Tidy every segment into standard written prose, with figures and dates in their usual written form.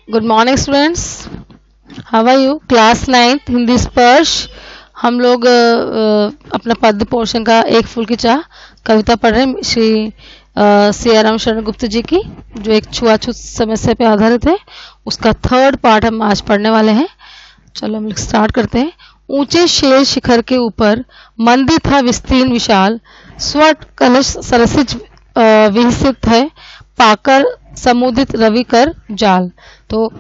Good morning students, how are you? Class 9th Hindi Sparsh. हम लोग अपना पद्य पोर्शन का एक फूल की चाह कविता पढ़ रहे हैं श्री सियाराम शरण गुप्त जी की, जो एक छुआछूत समस्या पे आधारित है। उसका थर्ड पार्ट हम आज पढ़ने वाले हैं। चलो हम लोग स्टार्ट करते हैं। ऊंचे शेर शिखर के ऊपर मंदिर था विस्तीर्ण विशाल, स्वर्ण कलश सरसिज विहसित है, पाकर समुदित रवि कर जाल। तो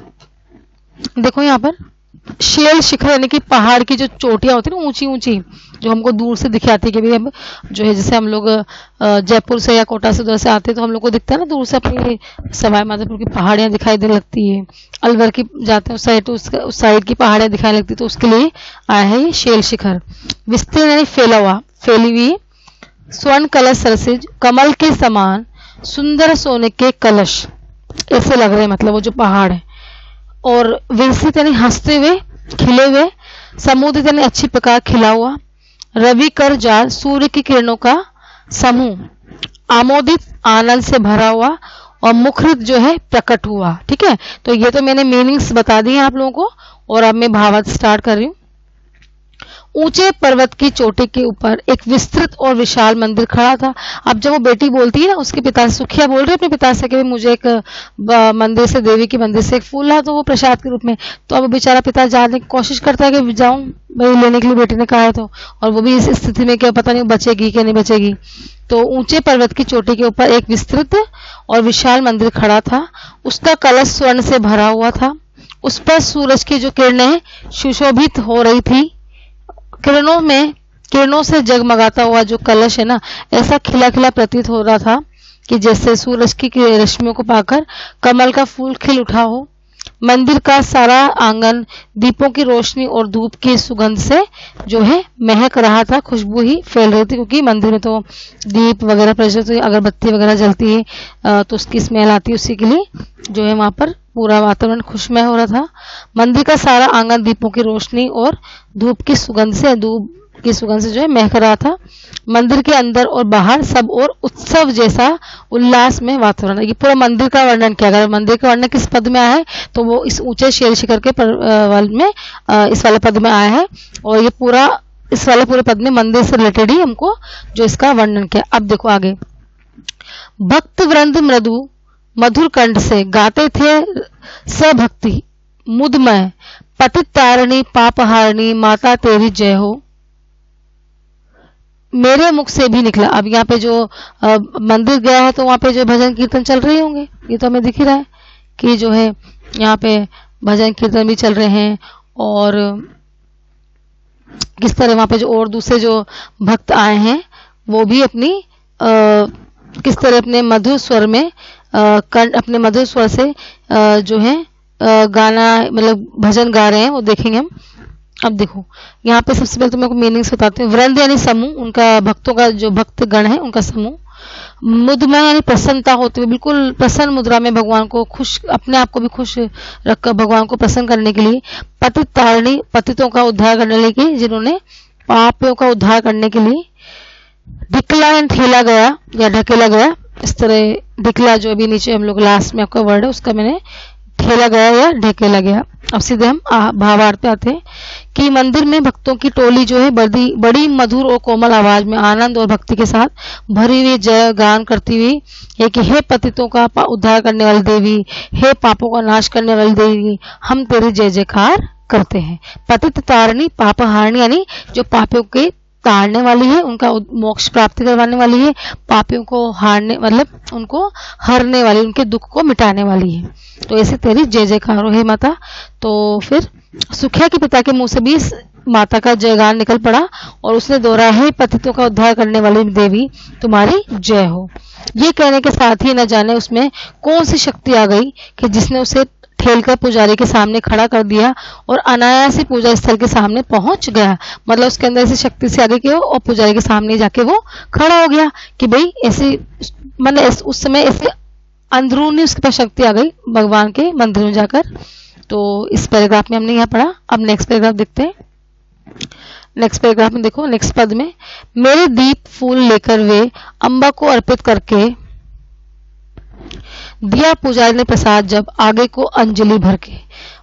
देखो यहाँ पर शेर शिखर यानी कि पहाड़ की जो चोटियां होती है ना, ऊंची ऊंची, जो हमको दूर से दिखाती है कि भाई हम जो है, जैसे हम लोग जयपुर से या कोटा से उधर से आते हैं तो हम लोग को दिखता है ना दूर से अपनी सवाई माधोपुर की पहाड़ियां दिखाई देने लगती है, अलवर की जाते हैं उस साइड, तो उस साइड की पहाड़ियां दिखाई लगती है। तो उसके लिए आया है ये शेर शिखर। विस्तीर्ण यानी फैला हुआ, फैली हुई। स्वर्ण कलश सरसिज, कमल के समान सुंदर सोने के कलश ऐसे लग रहे हैं, मतलब वो जो पहाड़ है। और विकसित यानी हंसते हुए, खिले हुए। समुद्र यानी अच्छी प्रकार खिला हुआ। रवि कर जाल, सूर्य की किरणों का समूह। आमोदित, आनंद से भरा हुआ। और मुखरित जो है प्रकट हुआ। ठीक है, तो ये तो मैंने मीनिंग्स बता दिए आप लोगों को, और अब मैं भावार्थ स्टार्ट कर रही हूँ। ऊंचे पर्वत की चोटी के ऊपर एक विस्तृत और विशाल मंदिर खड़ा था। अब जब वो बेटी बोलती है ना, उसके पिता से, सुखिया बोल रही है अपने पिता से कि मुझे एक मंदिर से, देवी के मंदिर से एक फूल ला, तो वो प्रसाद के रूप में। तो अब बेचारा पिता जाने की कोशिश करता है कि जाऊं भाई लेने के लिए, बेटी ने कहा है तो। और वो भी इस स्थिति में कि पता नहीं बचेगी कि नहीं बचेगी। तो ऊंचे पर्वत की चोटी के ऊपर एक विस्तृत और विशाल मंदिर खड़ा था। उसका कलश स्वर्ण से भरा हुआ था। उस पर सूरज की जो किरणें सुशोभित हो रही थी। किरणों से जगमगाता हुआ जो कलश है ना, ऐसा खिला खिला प्रतीत हो रहा था कि जैसे सूरज की रश्मियों को पाकर कमल का फूल खिल उठा हो। मंदिर का सारा आंगन दीपों की रोशनी और धूप की सुगंध से जो है महक रहा था, खुशबू ही फैल रही थी, क्योंकि मंदिर में तो दीप वगैरह प्रज्वलित, अगरबत्ती वगैरह जलती है तो उसकी स्मेल आती है, उसी के लिए जो है वहां पर पूरा वातावरण खुशमय हो रहा था। मंदिर का सारा आंगन दीपों की रोशनी और धूप की सुगंध से जो है महक रहा था। मंदिर के अंदर और बाहर सब और उत्सव जैसा उल्लास में वातावरण। ये पूरा मंदिर का वर्णन किया गया। मंदिर का वर्णन किस पद में आया है, तो वो इस ऊंचे शेर शिखर के इस वाले पद में आया है। और ये पूरा इस वाले पूरे पद में मंदिर से रिलेटेड ही हमको जो इसका वर्णन किया। अब देखो आगे। भक्त वृंद मृदु मधुर कंठ से गाते थे सभक्ति मुदमय, पतित तारिणी पापहारिणी माता तेरी जय हो, मेरे मुख से भी निकला। अब यहाँ पे जो मंदिर गया है तो वहां पे जो भजन कीर्तन चल रहे होंगे, ये तो हमें दिख ही रहा है कि जो है यहाँ पे भजन कीर्तन भी चल रहे हैं। और किस तरह वहां पे जो और दूसरे जो भक्त आए हैं वो भी अपनी किस तरह अपने मधुर स्वर में अपने मधुर स्वर से जो है गाना, मतलब भजन गा रहे हैं, वो देखेंगे हम। अब देखो यहाँ पे सबसे पहले तो मैं मीनिंग्स बताती हूँ। वृंद यानी समूह, उनका भक्तों का जो भक्त गण है उनका समूह। मुदमय यानी प्रसन्नता होते हुए, बिल्कुल प्रसन्न मुद्रा में भगवान को खुश, अपने आप को भी खुश रखकर भगवान को प्रसन्न करने के लिए। पतित तारिणी, पतितों का उद्धार करने के लिए, जिन्होंने पापियों का उद्धार करने के लिए। ढिकला यानी ठेला गया या ढकेला गया, इस तरह ढिकला जो अभी नीचे हम लोग लास्ट में आपका वर्ड है उसका मैंने ठेला गया या ढकेला गया। अब सीधे हम भावार्थ पे आते हैं कि मंदिर में भक्तों की टोली जो है बड़ी मधुर और कोमल आवाज में आनंद और भक्ति के साथ भरी हुई जय गान करती हुई है कि हे पतितों का उद्धार करने वाली देवी, हे पापों का नाश करने वाली देवी, हम तेरी जय जयकार करते हैं। पतित तारिणी पापहारिणी यानी जो पापियों के तारने वाली है, उनका मोक्ष प्राप्त करवाने वाली है, पापियों को हारने, मतलब उनको हरने वाली, उनके दुख को मिटाने वाली है। तो ऐसे तेरी जय जयकार हो हे माता। तो फिर सुखिया के पिता के मुंह से भी माता का जयगान निकल पड़ा और उसने दोहराया, है पतितों का उद्धार करने वाली देवी तुम्हारी जय हो। ये कहने के साथ ही न जाने उसमें कौन सी शक्ति आ गई कि जिसने उसे ठेलकर पुजारी के सामने खड़ा कर दिया और अनायास ही पूजा स्थल के सामने पहुंच गया। मतलब उसके अंदर ऐसी शक्ति से आगे किया और पुजारी के सामने जाके वो खड़ा हो गया कि भाई ऐसी, मतलब उस समय ऐसे अंदरूनी उसके पास शक्ति आ गई भगवान के मंदिर में जाकर। तो इस पैराग्राफ में हमने यहाँ पढ़ा। अब नेक्स्ट पैराग्राफ देखते हैं। नेक्स्ट पैराग्राफ में देखो, नेक्स्ट पद में, मेरे दीप फूल लेकर वे अम्बा को अर्पित करके दिया पुजारी ने प्रसाद जब आगे को अंजलि भर के,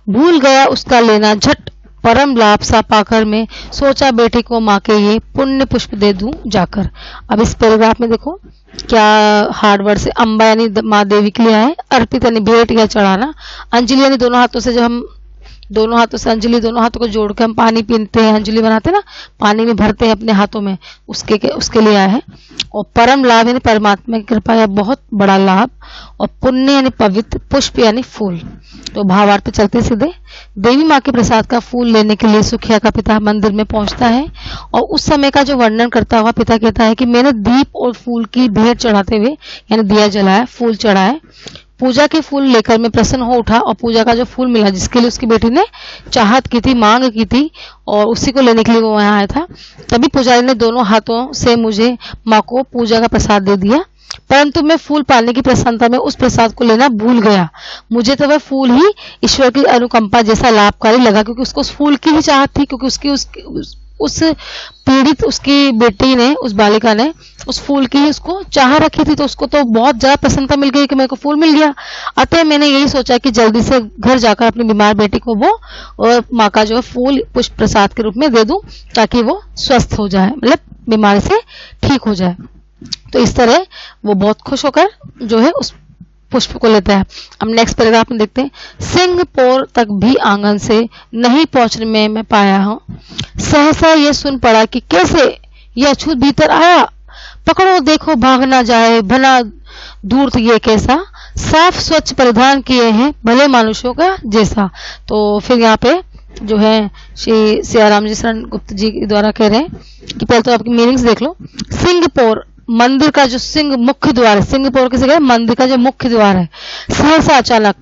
भूल गया उसका लेना झट परम लाभ सा पाकर में, सोचा बेटी को माँ के ये पुण्य पुष्प दे दूं जाकर। अब इस पैराग्राफ में देखो क्या हार्ड वर्ड से, अम्बा यानी माँ देवी के लिए है, अर्पित यानी भेंट या चढ़ाना, अंजलि यानी दोनों हाथों से, जब हम दोनों हाथों से अंजलि, दोनों हाथों को जोड़ के हम पानी पीते हैं, अंजलि बनाते हैं ना, पानी में भरते हैं अपने हाथों में, उसके लिए आया है। और परम लाभ यानी परमात्मा की कृपा या बहुत बड़ा लाभ, और पुण्य यानी पवित्र, पुष्प यानी फूल। तो भावार्थ पे चलते सीधे। देवी माँ के प्रसाद का फूल लेने के लिए सुखिया का पिता मंदिर में पहुंचता है और उस समय का जो वर्णन करता हुआ पिता कहता है कि मैंने दीप और फूल की भेंट चढ़ाते हुए, यानी दिया जलाया, फूल चढ़ाए, पूजा के फूल लेकर मैं प्रसन्न हो उठा और पूजा का जो फूल मिला जिसके लिए उसकी बेटी ने चाहत की थी, मांग की थी, और उसी को लेने के लिए वो वहां आया था, तभी पुजारी ने दोनों हाथों से मुझे माँ को पूजा का प्रसाद दे दिया, परंतु मैं फूल पाने की प्रसन्नता में उस प्रसाद को लेना भूल गया। मुझे तो वह फूल ही ईश्वर की अनुकंपा जैसा लाभकारी लगा, क्योंकि उसको उस फूल की ही चाहत थी, क्योंकि उस पीड़ित उसकी बेटी ने, उस बालिका ने उस फूल की ही उसको चाह रखी थी, तो उसको तो बहुत ज्यादा प्रसन्नता मिल गई कि मेरे को फूल मिल गया। अतः मैंने यही सोचा कि जल्दी से घर जाकर अपनी बीमार बेटी को वो और माँ का जो है फूल पुष्प प्रसाद के रूप में दे दूं, ताकि वो स्वस्थ हो जाए, मतलब बीमारी से ठीक हो जाए। तो इस तरह वो बहुत खुश होकर जो है उस पुष्प को लेता है। अब नेक्स्ट पैराग्राफ में देखते हैं। सिंहपोर तक भी आंगन से नहीं पहुंचने में मैं पाया हूं, सहसा ये सुन पड़ा कि कैसे ये अछूत भीतर आया, पकड़ो देखो भाग ना जाए, भला धूर्त ये कैसा, साफ स्वच्छ परिधान किए हैं भले मनुष्यों का जैसा। तो फिर यहाँ पे जो है श्री सियाराम जी शरण गुप्त जी द्वारा कह रहे हैं कि पहले तो आपकी मीनिंग्स देख लो। सिंहपोर मंदिर का जो सिंह मुख्य द्वार है, सिंहपोर किसे कहते हैं, मंदिर का जो मुख्य द्वार है, सहसा अचानक,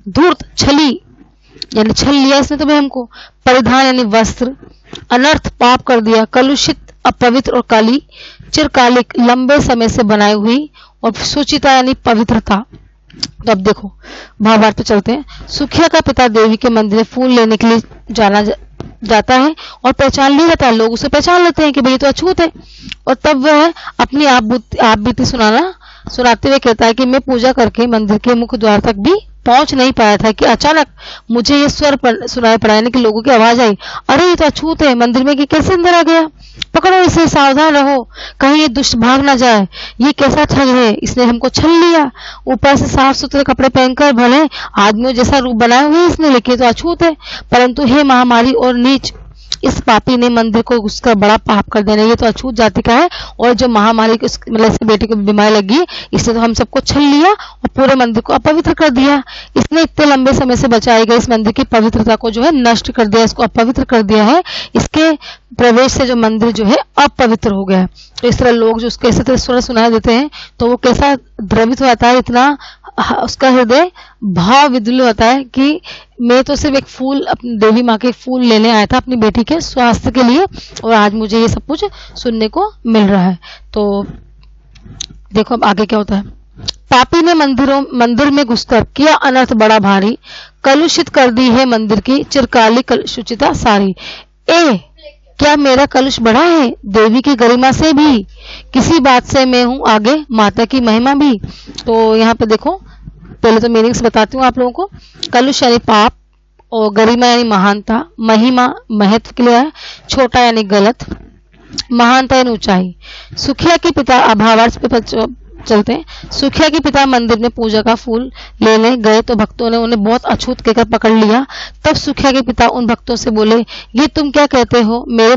धूर्त छली यानी छल लिया इसने तो हमको, परिधान यानी वस्त्र, अनर्थ पाप कर दिया, कलुषित अपवित्र और काली, चिरकालिक लंबे समय से बनाई हुई, और सुचिता यानी पवित्रता। तो अब देखो भावार्थ पे चलते हैं। सुखिया का पिता देवी के मंदिर में फूल लेने के लिए जाता है और पहचान लिया जाता है, लोग उसे पहचान लेते हैं कि भाई तो अछूत है, और तब वह अपनी आप बीती सुनाते हुए कहता है कि मैं पूजा करके मंदिर के मुख्य द्वार तक भी पहुंच नहीं पाया था कि अचानक मुझे ये स्वर सुनाई पड़ा, यानी कि लोगों की आवाज आई, अरे ये तो अछूत है, मंदिर में कि कैसे अंदर आ गया, पकड़ो इसे, सावधान रहो, कहीं ये दुष्ट भाग ना जाए, ये कैसा ठग है, इसने हमको छल लिया, ऊपर से साफ सुथरे कपड़े पहनकर भले आदमियों जैसा रूप बनाए हुए इसने, लेकिन तो अछूत है, परंतु हे महामारी और नीच, इस पापी ने मंदिर को घुसकर बड़ा पाप कर देना, ये तो अछूत जाति का है, और जो महामारी को मतलब इसकी बेटी को बीमारी लगी, इसने तो हम सबको छल लिया और पूरे मंदिर को अपवित्र कर दिया, इसने इतने लंबे समय से बचाई गई इस मंदिर की पवित्रता को जो है नष्ट कर दिया, इसको अपवित्र कर दिया है, इसके प्रवेश से जो मंदिर जो है अपवित्र हो गया है। तो इस तरह लोग जो उसको ऐसे तरह स्वर सुनाई देते हैं तो वो कैसा द्रवित हो जाता है, इतना उसका हृदय भाव विद्युल होता है कि मैं तो सिर्फ एक फूल, अपनी देवी माँ के फूल लेने आया था अपनी बेटी के स्वास्थ्य के लिए, और आज मुझे ये सब कुछ सुनने को मिल रहा है। तो देखो अब आगे क्या होता है। पापी ने मंदिर में घुसकर किया अनर्थ बड़ा भारी, कलुषित कर दी है मंदिर की चिरकालिक शुचिता सारी। क्या मेरा कलुष बढ़ा है देवी की गरिमा से भी, किसी बात से मैं हूं आगे माता की महिमा भी। तो यहाँ पे देखो पहले तो मीनिंग्स बताती हूँ आप लोगों को। कलुष यानी पाप, और गरिमा यानी महानता, महिमा महत्व के लिए है, छोटा यानी गलत, महानता यानी ऊंचाई। सुखिया के पिता अभावार्थ पे चलते हैं। सुखिया के पिता मंदिर में पूजा का फूल लेने गए तो भक्तों ने उन्हें बहुत अछूत कहकर पकड़ लिया। तब सुखिया के पिता उन भक्तों से बोले, ये तुम क्या कहते हो, मेरे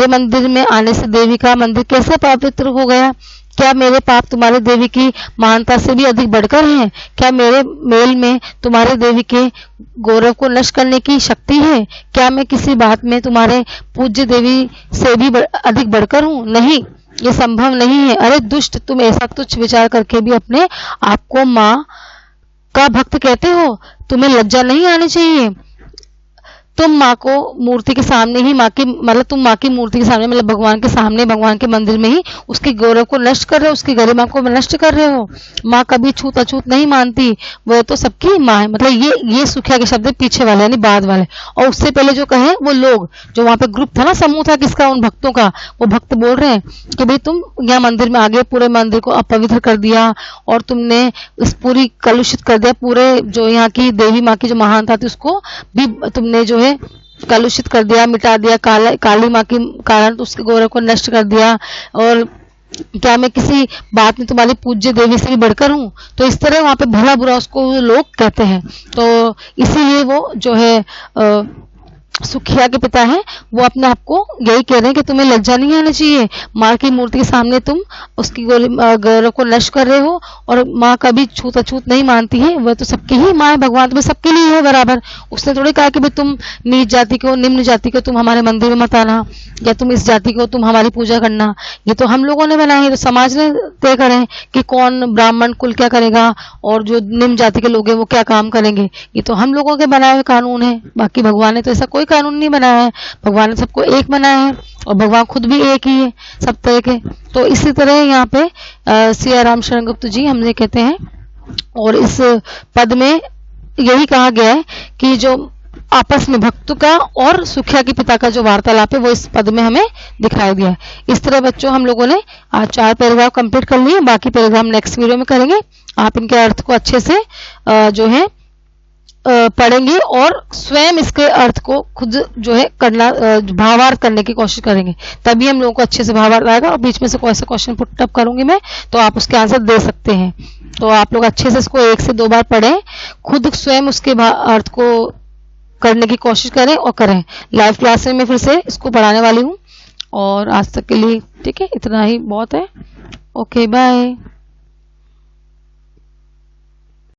मंदिर में आने से देवी का मंदिर कैसे पवित्र हो गया? क्या मेरे पाप तुम्हारे देवी की महानता से भी अधिक बढ़कर हैं? क्या मेरे मेल में तुम्हारे देवी के गौरव को नष्ट करने की शक्ति है? क्या मैं किसी बात में तुम्हारे पूज्य देवी से भी अधिक बढ़कर हूँ? नहीं, ये संभव नहीं है। अरे दुष्ट, तुम ऐसा तुच्छ विचार करके भी अपने आप को माँ का भक्त कहते हो, तुम्हें लज्जा नहीं आनी चाहिए। तुम माँ को मूर्ति के सामने ही माँ की मतलब तुम माँ की मूर्ति के सामने मतलब भगवान के सामने भगवान के मंदिर में ही उसके गौरव को नष्ट कर रहे हो, उसकी गरिमा को नष्ट कर रहे हो। माँ कभी छूत अछूत नहीं मानती, वो तो सबकी माँ है। मतलब ये सुखिया के शब्द है पीछे वाले यानी बाद वाले। और उससे पहले जो कहे वो लोग जो वहां पे ग्रुप था ना, समूह था किसका, उन भक्तों का, वो भक्त बोल रहे हैं कि भाई तुम यहाँ मंदिर में आ गए, पूरे मंदिर को अपवित्र कर दिया और तुमने इस पूरी कलुषित कर दिया, पूरे जो यहाँ की देवी माँ की जो महानता थी उसको भी तुमने जो है कलुषित कर दिया, मिटा दिया, काली माँ के कारण तो उसके गौरव को नष्ट कर दिया। और क्या मैं किसी बात में तुम्हारी पूज्य देवी से भी बढ़कर हूँ? तो इस तरह वहां पे भला बुरा उसको लोग कहते हैं। तो इसीलिए वो जो है सुखिया के पिता हैं, वो अपने आप को यही कह रहे हैं कि तुम्हें लज्जा नहीं आना चाहिए, माँ की मूर्ति के सामने तुम उसकी गौरव को नष्ट कर रहे हो। और माँ कभी छूत अछूत नहीं मानती है, वह तो सबकी ही माँ है, भगवान तुम्हें सबके लिए है बराबर। उसने थोड़ी कहा कि भाई तुम नीच जाति को, निम्न जाति को तुम हमारे मंदिर में मत आना, या तुम इस जाति को तुम हमारी पूजा करना। ये तो हम लोगों ने बनाए हैं, तो समाज ने तय करे कि कौन ब्राह्मण कुल क्या करेगा और जो निम्न जाति के लोग हैं वो क्या काम करेंगे। ये तो हम लोगों के बनाए हुए कानून है, बाकी भगवान ने तो ऐसा कोई कानून नहीं बनाया है। भगवान ने सबको एक बनाया है और भगवान खुद भी एक ही है सब तरह के। तो इसी तरह यहाँ पे सिया राम शरण गुप्त जी हमने कहते हैं, और इस पद में यही कहा गया है कि जो आपस में भक्त का और सुखिया के पिता का जो वार्तालाप है वो इस पद में हमें दिखाई दिया है। इस तरह बच्चों हम लोगों ने आज 4 पैराग्राफ कंप्लीट कर लिए, बाकी पैराग्राफ नेक्स्ट वीडियो में करेंगे। आप इनके अर्थ को अच्छे से जो है पढ़ेंगे और स्वयं इसके अर्थ को खुद जो है करना, भावार्थ करने की कोशिश करेंगे, तभी हम लोगों को अच्छे से भावार्थ आएगा। और बीच में से कोई सा क्वेश्चन पुट अप करूंगी मैं, तो आप उसके आंसर दे सकते हैं। तो आप लोग अच्छे से इसको 1 से 2 बार पढ़ें, खुद स्वयं उसके अर्थ को करने की कोशिश करें और करें। लाइव क्लास में मैं फिर से इसको पढ़ाने वाली हूँ, और आज तक के लिए ठीक है, इतना ही बहुत है। Okay bye.